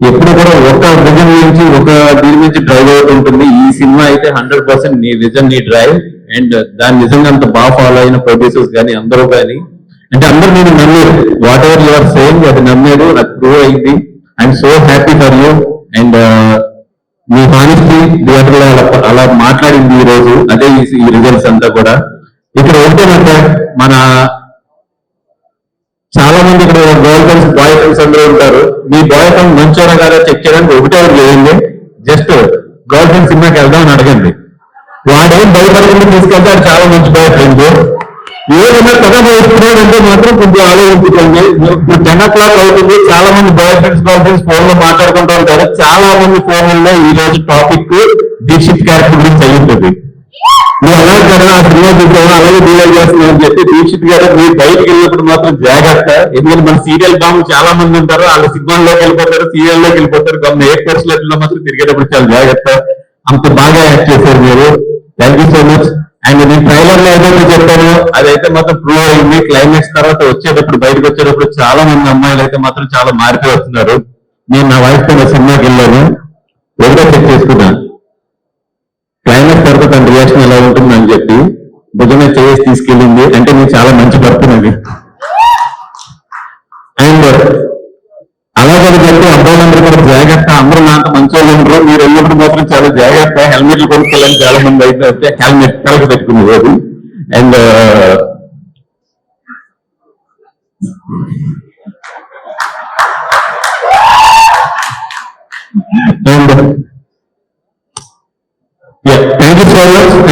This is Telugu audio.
ఎప్పుడు కూడా ఒక విజన్ నుంచి ఒక దీని నుంచి డ్రైవ్ అవుతూ ఉంటుంది. ఈ సినిమా అయితే 100% నీ విజన్ నీ డ్రైవ్, అండ్ దాని నిజంగా అంత బాగా ఫాలో అయిన ప్రొడ్యూసర్స్ కానీ అందరూ కానీ, అంటే అందరూ నేను నమ్మేది, వాట్ ఎవర్ యువర్ సేయింగ్ అది నమ్మేది, నాకు ప్రూవ్ అయింది. I'm so happy for you. And me honesty థియేటర్లో అలా మాట్లాడింది ఈ రోజు, అదే ఈ రిజల్ట్స్ అంతా కూడా. ఇక్కడ ఏంటంటే మన చాలా మంది ఇక్కడ గర్ల్ ఫ్రెండ్స్ బాయ్ ఫ్రెండ్స్ అందరూ ఉంటారు. మీ బాయ్ ఫ్రెండ్ మంచోరా కాదా చెక్ చేయడానికి ఒకటే లేదండి, జస్ట్ గర్ల్ ఫ్రెండ్ సినిమాకి వెళ్దాం అని అడగండి. వాడేం భయపడకుండా తీసుకెళ్తే అది చాలా మంచి బాయ్ ఫ్రెండ్. ఏదైనా కథ భయపడాలంటే మాత్రం కొంచెం ఆలోచించుకోండి. 10 o'clock అవుతుంది, చాలా మంది boy friends girl friends phone లో మాట్లాడుకుంటూ ఉంటారు. చాలా మంది ఫోన్లలో ఈ రోజు టాపిక్ దీక్షిత్ క్యారెక్టర్ గురించి అయి ఉంటుంది. మీరు అలాగే కదా ఆ సినిమా చూసాము అలాగే డీలర్ చేస్తున్నాం అని చెప్పి దీక్షిత్ గారు మీరు బయటకు వెళ్ళినప్పుడు మాత్రం జాగ్రత్త. ఎందుకంటే మన సీరియల్ బాబు చాలా మంది ఉంటారు, వాళ్ళు సినిమాల్లోకి వెళ్ళిపోతారు, సీరియల్లోకి వెళ్ళిపోతారు. గమ్మ ఎయిర్ ఫోర్స్ లో మాత్రం తిరిగేటప్పుడు చాలా జాగ్రత్త. అంత బాగా యాక్ట్ చేశారు మీరు. Thank you so much. And నేను ట్రైలర్ లో ఏదైతే చెప్పానో అదైతే మాత్రం ప్రూవ్ అయింది. క్లైమాక్స్ తర్వాత వచ్చేటప్పుడు బయటకు వచ్చేటప్పుడు చాలా మంది అమ్మాయిలు అయితే మాత్రం చాలా మారిపోయి వస్తున్నారు. నేను నా వైఫ్ తో సినిమాకి వెళ్ళాను, ఏదో చెక్ చేసుకున్నాను. క్లైమాక్స్ తర్వాత తన రియాక్షన్ ఎలా ఉంటుంది అని చెప్పి భుజమే చేసి తీసుకెళ్ళింది. అంటే నేను చాలా మంచి పడుతున్నది. అండ్ అలాగే చెప్పి అబ్బాయిలందరూ కూడా జాగ్రత్త, అందరూ నాంత మంచి వాళ్ళు ఉండరు, మీరు వెళ్ళినప్పుడు మాత్రం చాలా జాగ్రత్త. హెల్మెట్లు కొనుక్కోవాలని చాలా మంది అయితే హెల్మెట్ కలగ పెట్టుకునేది. అండ్